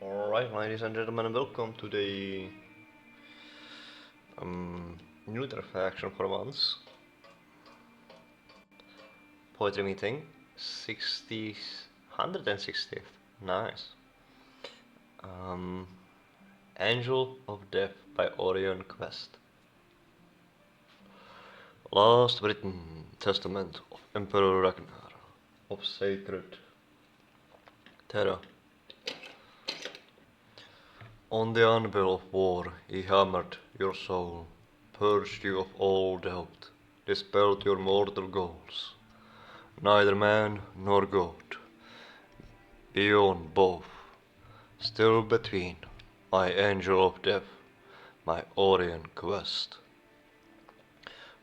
Alright, ladies and gentlemen, welcome to the neuter faction for once poetry meeting 60th, 160th. Nice. Um, Angel of Death by Orion Quest. Last written testament of Emperor Ragnar, of sacred terror. On the anvil of war he hammered your soul, purged you of all doubt, dispelled your mortal goals. Neither man nor god, beyond both, still between, my angel of death, my Orion quest.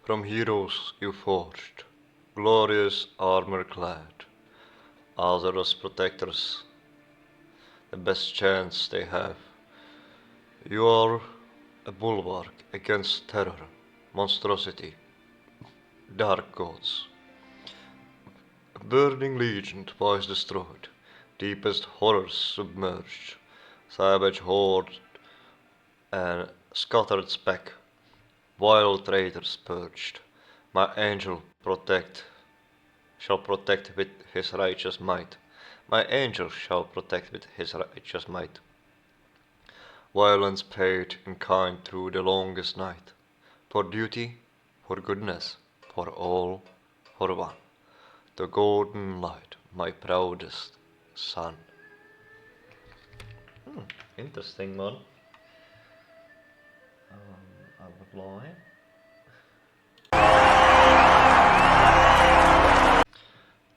From heroes you forged, glorious armor clad, others protectors, the best chance they have. You are a bulwark against terror, monstrosity, dark gods. A burning legion twice destroyed, deepest horrors submerged, savage horde and scattered speck, vile traitors purged. My angel shall protect with his righteous might. My angel shall protect with his righteous might. Violence paid in kind through the longest night. For duty, for goodness, for all, for one. The golden light, my proudest son. Interesting one. I would lie.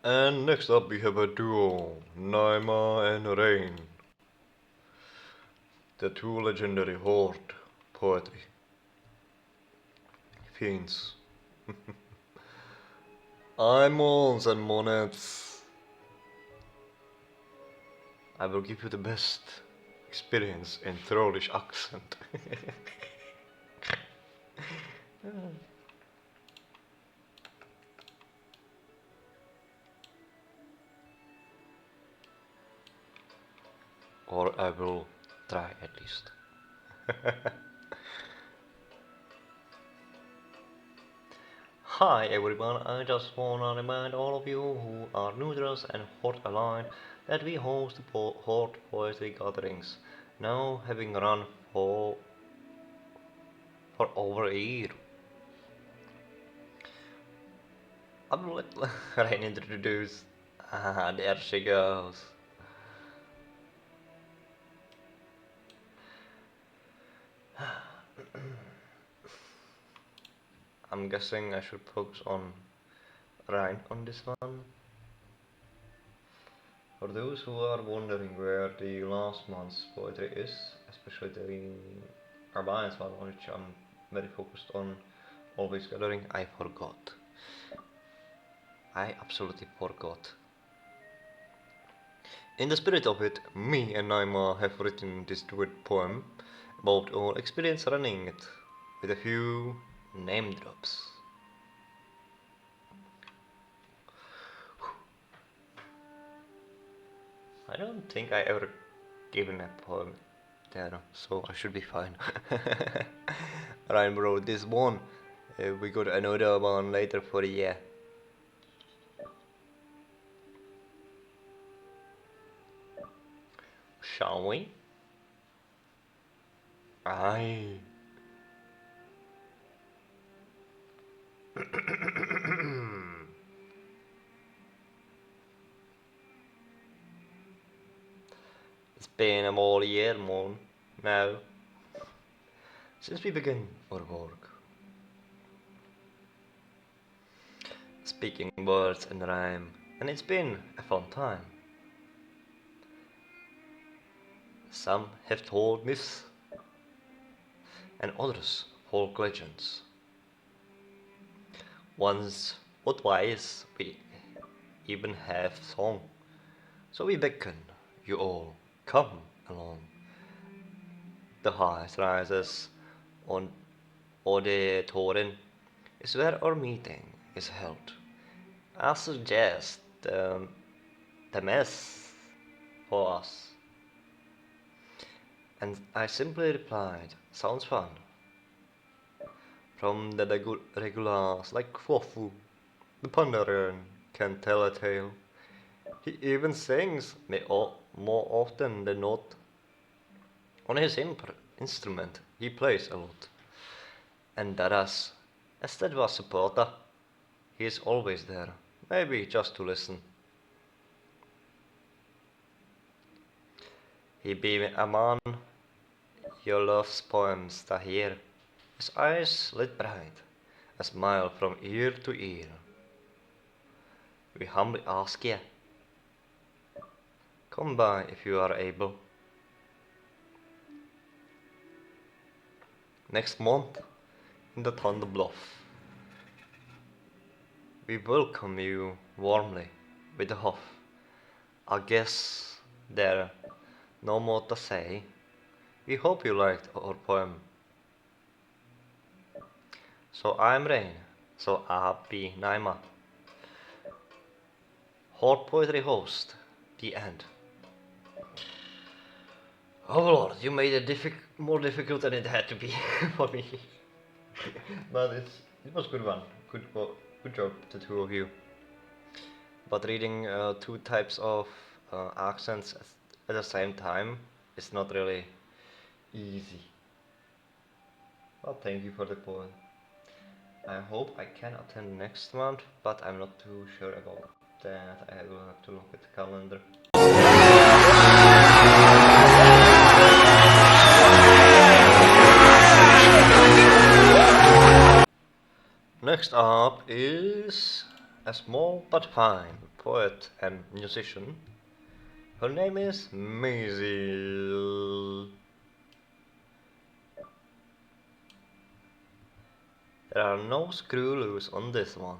And next up we have a duo, Naima and Rain. The two legendary horde poetry. Fiends. Imons and monettes. I will give you the best experience in trollish accent. Or I will try at least. Hi everyone, I just wanna remind all of you who are neutrals and Horde aligned that we host Horde poetry gatherings, now having run for over a year. I will let Rain introduce. Ah, there she goes. I'm guessing I should focus on Ryan on this one. For those who are wondering where the last month's poetry is, especially the Alliance one, which I'm very focused on always gathering, I forgot. I absolutely forgot. In the spirit of it, me and Naima have written this duet poem about our experience running it, with a few name drops. I don't think I ever given a poem there, so I should be fine. Ryan wrote this one. We got another one later for the year. Shall we? Aye. It's been a whole year, man, now, since we began our work. Speaking words and rhyme, and it's been a fun time. Some have told myths, and others folk legends. Once or twice we even have song, so we beckon you all, come along. The highest rises on Odetoren is where our meeting is held. I suggest the mess for us. And I simply replied, sounds fun. From the regulars like Quafu, the Pandaren can tell a tale. He even sings more often than not. On his instrument, he plays a lot. And Daras, as that was supporter, he is always there, maybe just to listen. He be a man your love's poems to hear. His eyes lit bright, a smile from ear to ear. We humbly ask ye, come by if you are able. Next month, in the Thunder Bluff, we welcome you warmly with a huff. I guess there no more to say. We hope you liked our poem. So I'm Rain, so happy Naima. Hot poetry host, the end. Oh Lord, you made it more difficult than it had to be for me. But it was good one. Good job, the two of you. But reading two types of accents at the same time is not really easy. Well, thank you for the poem. I hope I can attend next month, but I'm not too sure about that. I will have to look at the calendar. Next up is a small but fine poet and musician. Her name is Maisie. There are no screw loose on this one.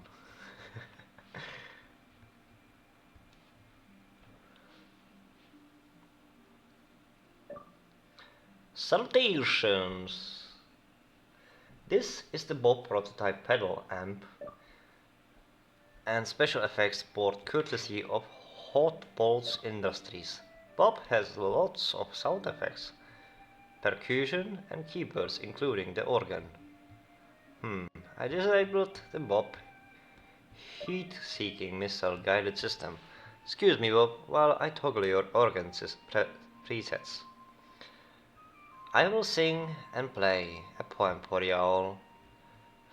Salutations! This is the Bob prototype pedal amp and special effects board courtesy of Hot Balls Industries. Bob has lots of sound effects, percussion and keyboards including the organ. I disabled the Bob heat-seeking missile guided system. Excuse me Bob, while I toggle your organ presets. I will sing and play a poem for y'all.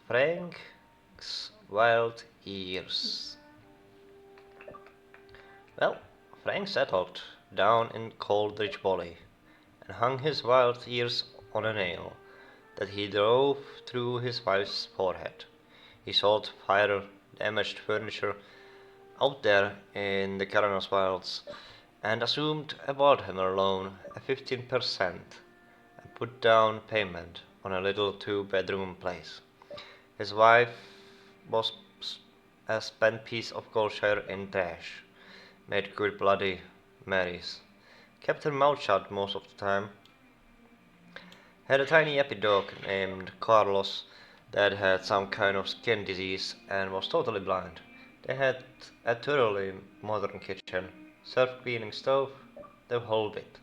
Frank's Wild Ears. Well, Frank settled down in Coldridge Valley and hung his wild ears on a nail that he drove through his wife's forehead. He sold fire-damaged furniture out there in the Coroner's Wilds and assumed a bartender loan at 15% and put down payment on a little two-bedroom place. His wife was a spent piece of Goldshire in trash, made good Bloody Marys, kept her mouth shut most of the time, had a tiny yappy dog named Carlos that had some kind of skin disease and was totally blind. They had a thoroughly modern kitchen, self-cleaning stove, the whole bit.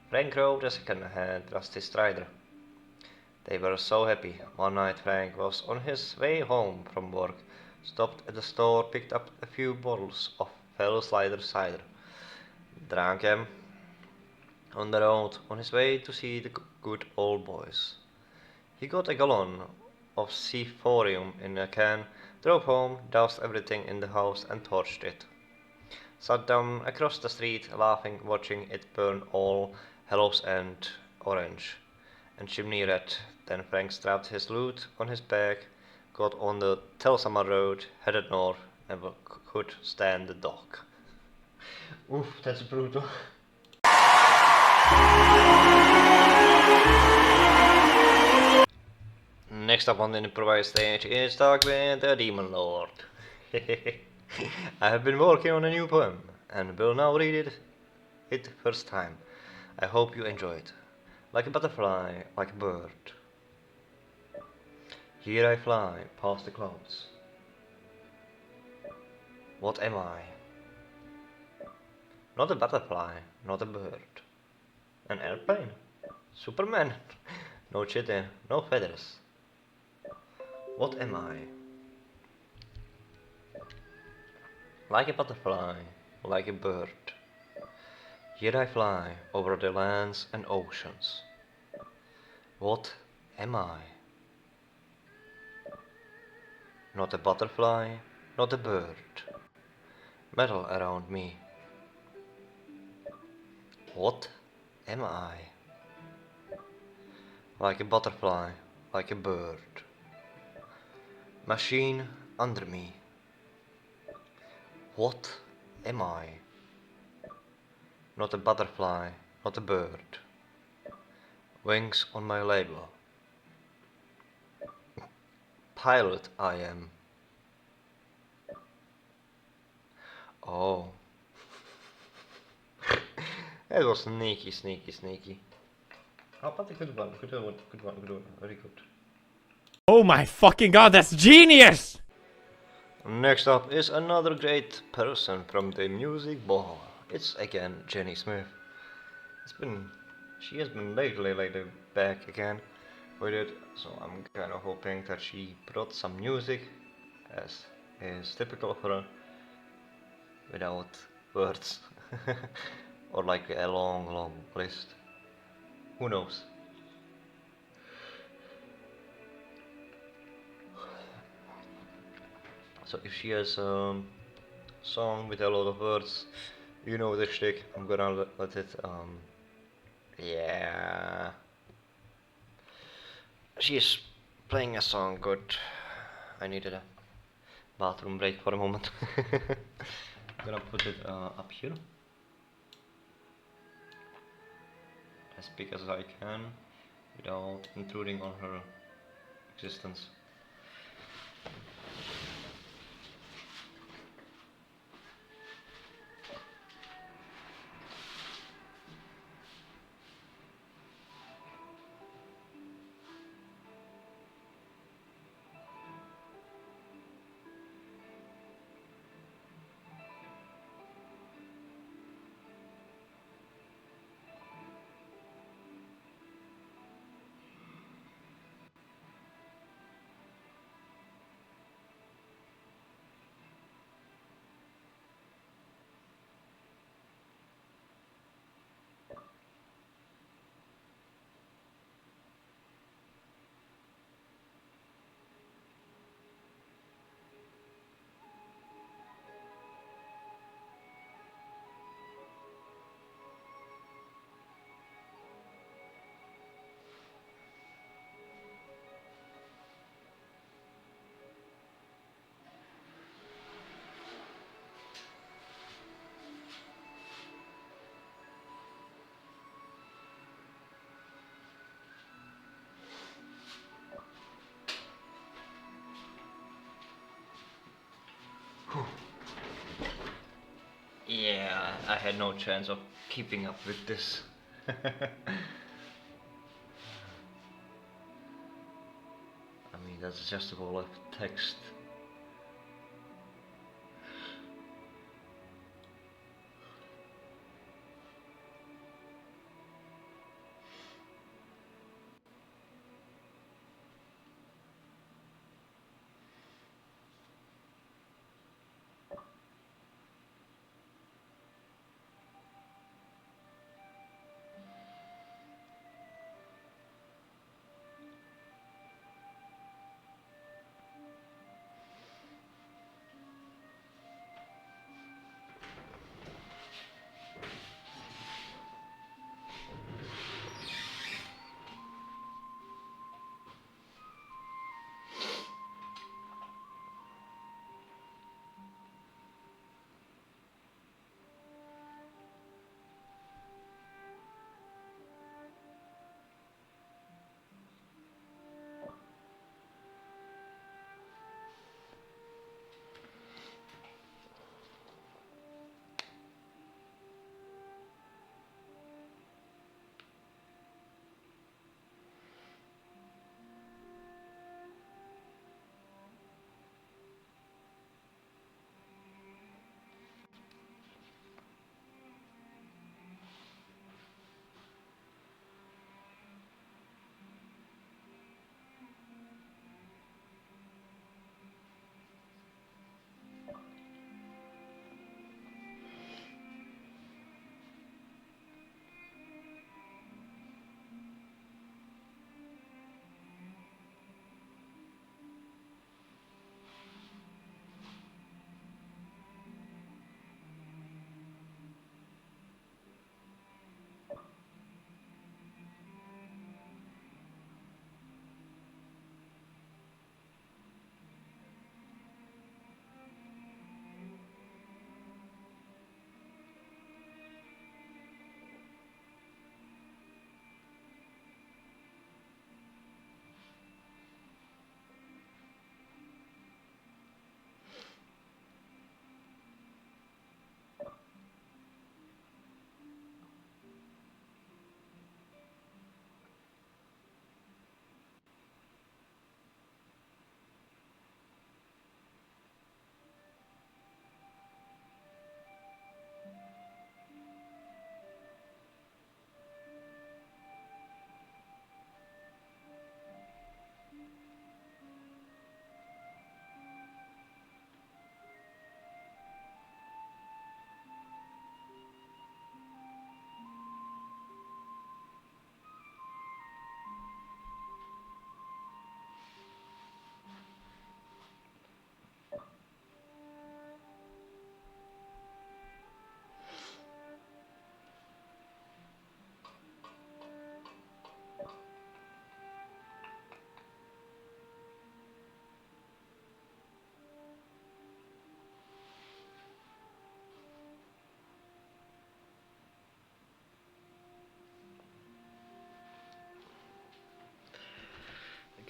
Frank rode a second-hand rusty Strider. They were so happy. One night Frank was on his way home from work, stopped at the store, picked up a few bottles of Fellow Slider cider, drank them on the road on his way to see the good old boys. He got a gallon of C4 in a can, drove home, doused everything in the house and torched it. Sat down across the street, laughing, watching it burn all Hallows and orange and chimney red. Then Frank strapped his loot on his back, got on the Telsama road, headed north, and could stand the dog. Oof, that's brutal. Next up on the improvised stage is Talk with the Demon Lord. I have been working on a new poem and will now read it first time. I hope you enjoy it. Like a butterfly, like a bird. Here I fly past the clouds. What am I? Not a butterfly, not a bird. An airplane? Superman. No cheating, no feathers. What am I? Like a butterfly, like a bird. Yet I fly over the lands and oceans. What am I? Not a butterfly, not a bird. Metal around me. What am I? Like a butterfly, like a bird. Machine under me. What am I? Not a butterfly, not a bird. Wings on my label. Pilot I am. Oh. That was sneaky, sneaky, sneaky. Oh, but a good one, good one, good one, good one, very good. Oh my fucking god, that's genius! Next up is another great person from the music ball. It's again Jenny Smith. She has been lately back again with it, so I'm kind of hoping that she brought some music, as is typical of her, without words, or like a long list. Who knows? So if she has a song with a lot of words, you know the shtick. I'm gonna let it. Yeah. She's playing a song good. I needed a bathroom break for a moment. I'm gonna put it up here as big as I can without intruding on her existence. Yeah, I had no chance of keeping up with this. I mean, that's just a wall of text.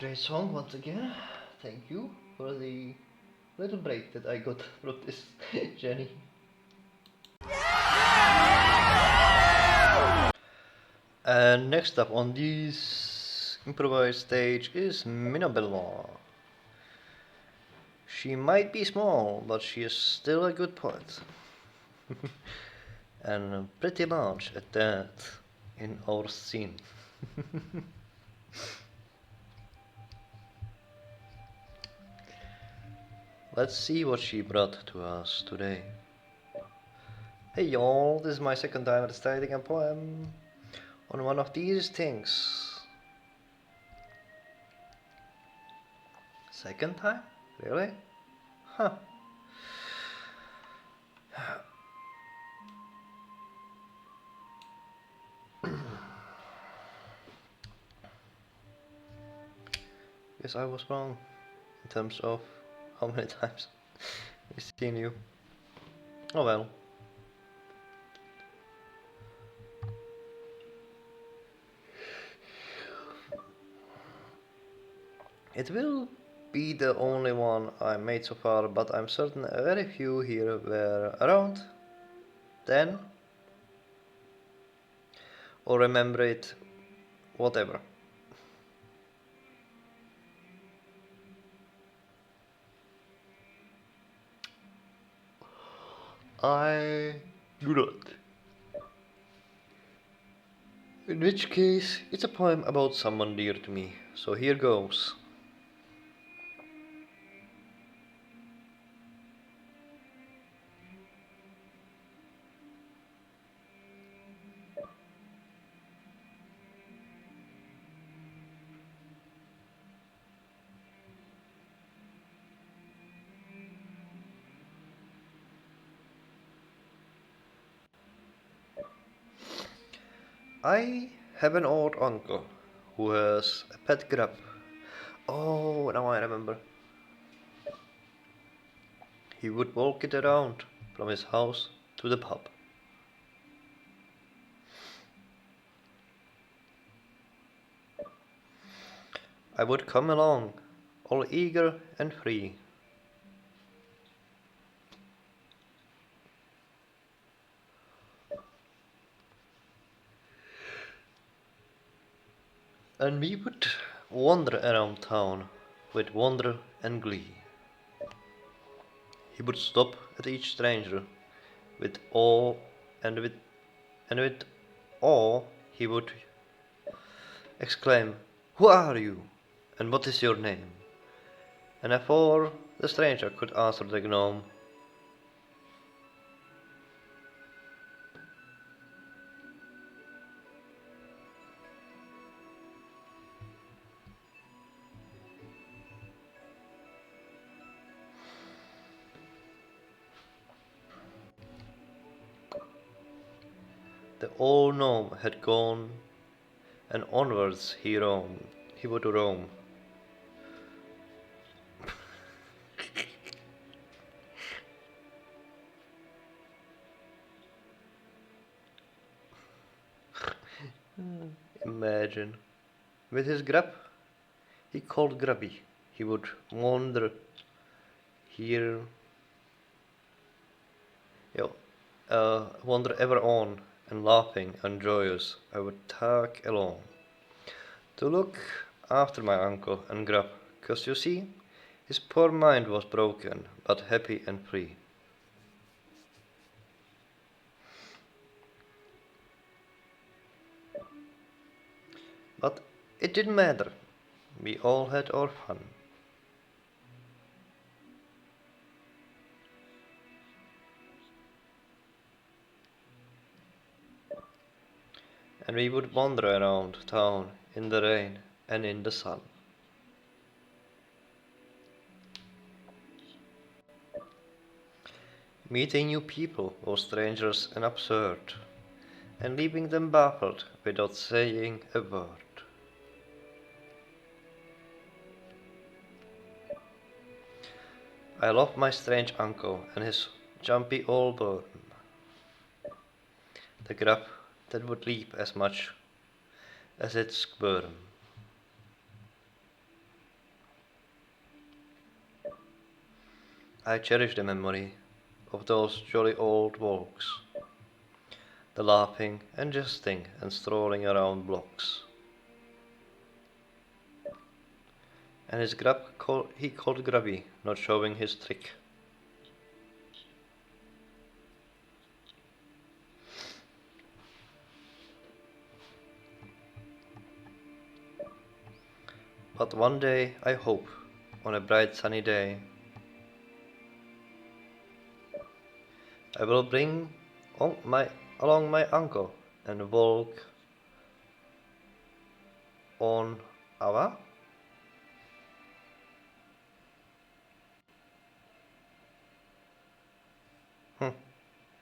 Great song once again. Thank you for the little break that I got from this journey. And next up on this improvised stage is Minabella. She might be small, but she is still a good poet. And pretty large at that in our scene. Let's see what she brought to us today. Hey y'all, this is my second time reciting a poem on one of these things. Second time? Really? Huh. Guess I was wrong in terms of how many times we've seen you. Oh well. It will be the only one I made so far, but I'm certain very few here were around then or remember it, whatever. I do not. In which case, it's a poem about someone dear to me, so here goes. I have an old uncle who has a pet grub. Oh, now I remember. He would walk it around from his house to the pub. I would come along, all eager and free. And we would wander around town with wonder and glee. He would stop at each stranger with awe, and with awe he would exclaim, "Who are you? And what is your name?" And before the stranger could answer the gnome, the old gnome had gone, and onwards he would roam. Imagine. With his grub, he called Grubby, he would wander here, wander ever on, and laughing and joyous, I would tag along to look after my uncle and Grub, 'cause you see, his poor mind was broken, but happy and free. But it didn't matter. We all had our fun. And we would wander around town in the rain and in the sun. Meeting new people was strange and absurd, and leaving them baffled without saying a word. I loved my strange uncle and his jumpy old burden, the grub that would leap as much as its burden. I cherish the memory of those jolly old walks, the laughing and jesting and strolling around blocks. And his he called Grubby, not showing his trick. But one day, I hope, on a bright sunny day, I will bring along my uncle and walk on our.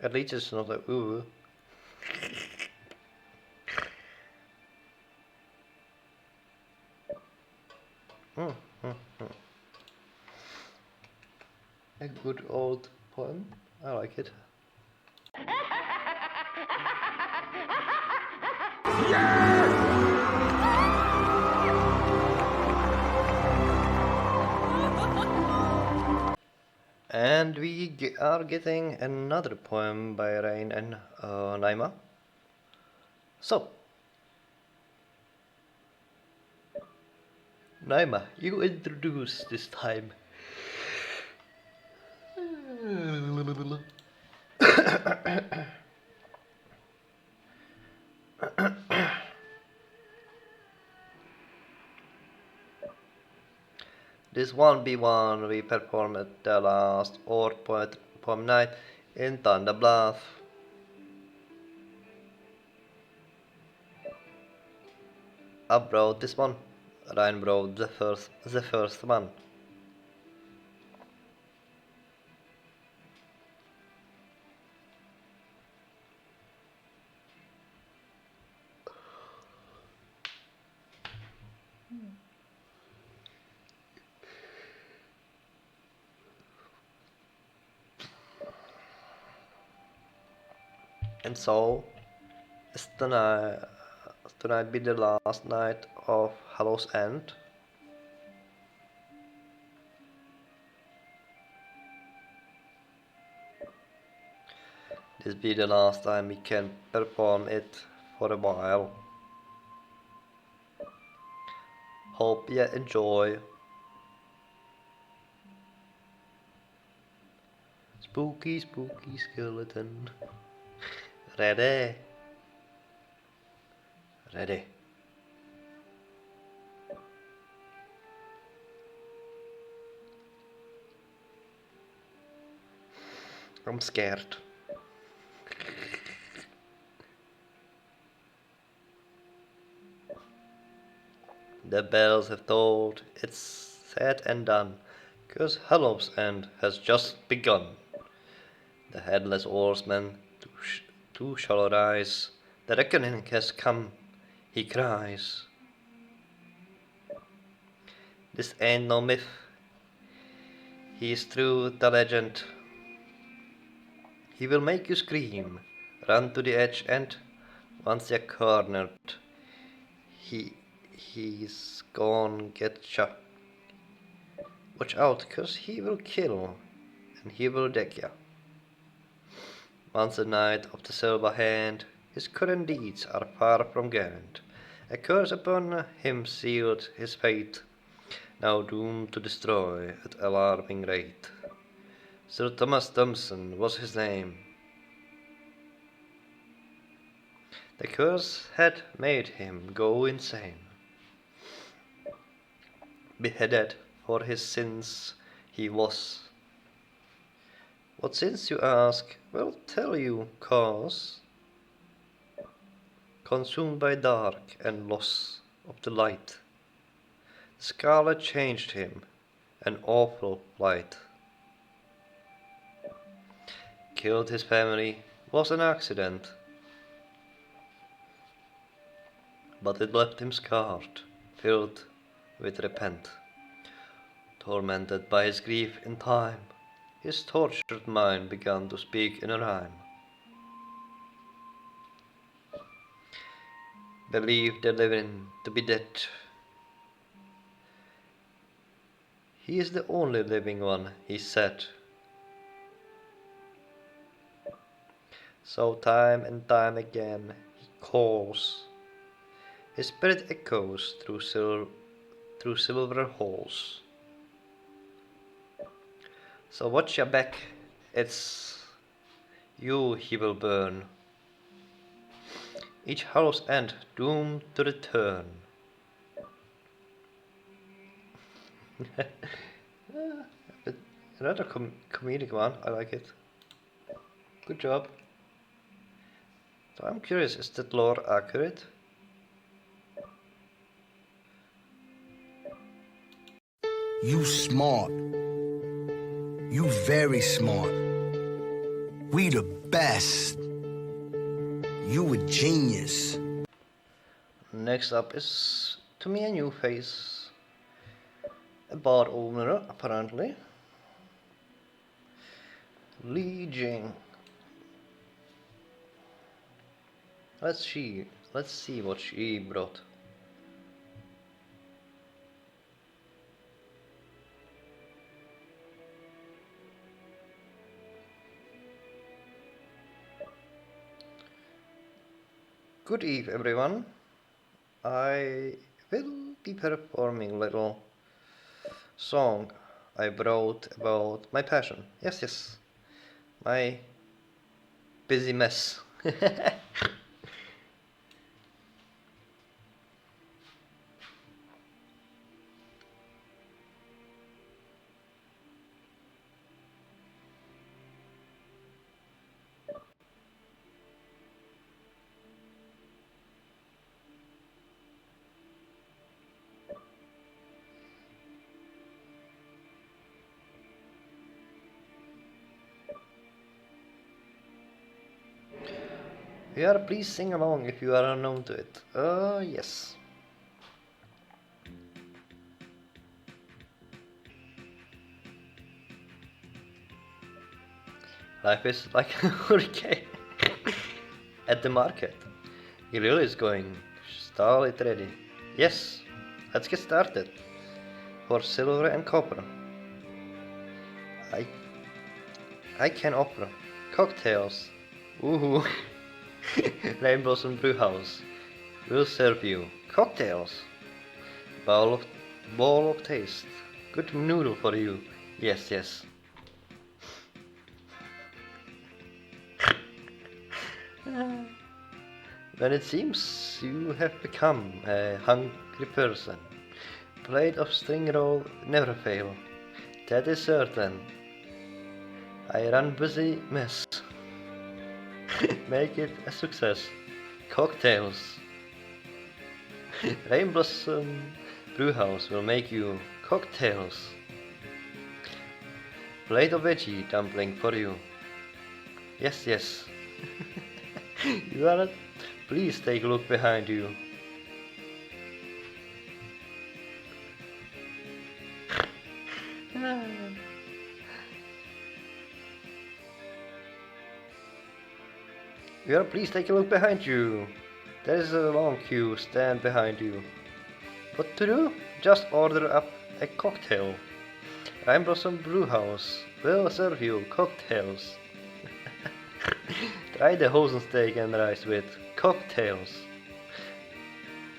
At least it's not a ooh. A good old poem. I like it. And we are getting another poem by Rain and Naima. So, Naima, you introduce this time. This 1v1 we performed at the last Ord poem night in Thunder Bluff. I wrote this one. Ryan wrote the first one. And so, tonight be the last night of Hallow's End. This be the last time we can perform it for a while. Hope you enjoy. Spooky, spooky skeleton. Ready? Ready. I'm scared. The bells have tolled, it's said and done, 'cause Hallow's End has just begun. The headless horseman too shall arise, the reckoning has come, he cries. This ain't no myth, he's true the legend. He will make you scream, run to the edge, and once you're cornered, he's gone get ya. Watch out, 'cause he will kill, and he will deck ya. Once a knight of the silver hand, his current deeds are far from grand. A curse upon him sealed his fate, now doomed to destroy at alarming rate. Sir Thomas Thompson was his name. The curse had made him go insane. Beheaded for his sins he was. What sins, you ask? Well, tell you, 'cause consumed by dark and loss of the light, the scarlet changed him, an awful light. Killed his family was an accident, but it left him scarred, filled with repent. Tormented by his grief in time, his tortured mind began to speak in a rhyme. Believe the living to be dead. He is the only living one, he said, So time and time again he calls. His spirit echoes through silver halls. So watch your back, it's you he will burn. Each Hallow's end doomed to return. Another comedic one, I like it. Good job. So I'm curious, is that lore accurate? You smart. You very smart. We the best. You a genius. Next up is, to me, a new face. A bar owner, apparently. Li Jing. Let's see what she brought. Good eve, everyone. I will be performing a little song I wrote about my passion. Yes, my busy mess. Here, please sing along if you are unknown to it. Yes. Life is like a hurricane at the market. It really is going. Stall it ready. Yes, let's get started. For silver and copper, I can offer cocktails. Woohoo! Rainbows and Brewhouse will serve you cocktails. Ball of taste. Good noodle for you. Yes. When it seems you have become a hungry person, plate of string roll never fail. That is certain. I run busy mess. Make it a success. Cocktails. Rain Blossom Brewhouse will make you cocktails. Plate of veggie dumpling for you. Yes. You are it. Please take a look behind you. Please take a look behind you. There is a long queue, stand behind you. What to do? Just order up a cocktail. Rain Blossom Brewhouse will serve you cocktails. Try the Hosen steak and rice with cocktails.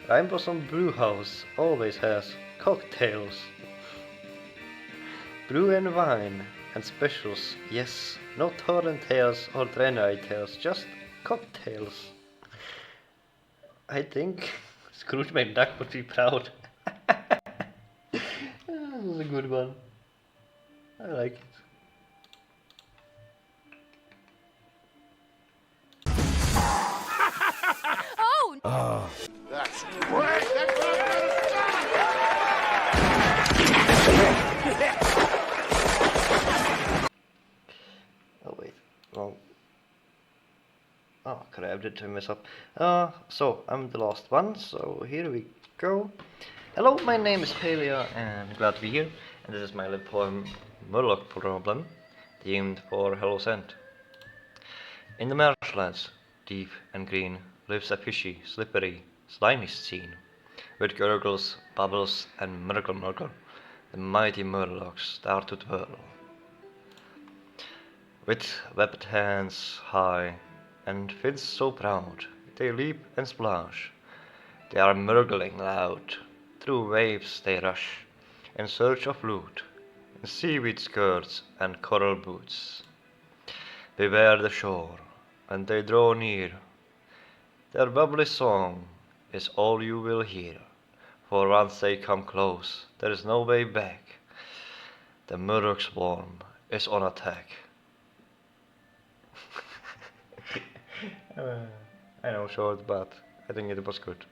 Rain Blossom Brewhouse always has cocktails. Brew and wine and specials, yes. No torrent tales or drenai tales, just cocktails. I think Scrooge McDuck would be proud. This is a good one. I like it. Oh! That's great! That's Oh wait, wrong. Oh crap, did I mess up? So I'm the last one, so here we go. Hello, my name is Palea and glad to be here. And this is my little poem Murloc Problem, themed for Hallow's End. In the marshlands, deep and green, lives a fishy, slippery, slimy scene. With gurgles, bubbles, and murgle, the mighty Murlocs start to twirl. With webbed hands high and fins so proud, they leap and splash. They are murgling loud, through waves they rush, in search of loot, in seaweed skirts and coral boots. Beware the shore, and they draw near. Their bubbly song is all you will hear, for once they come close, there is no way back. The murdoch swarm is on attack. I know, short, but I think it was good.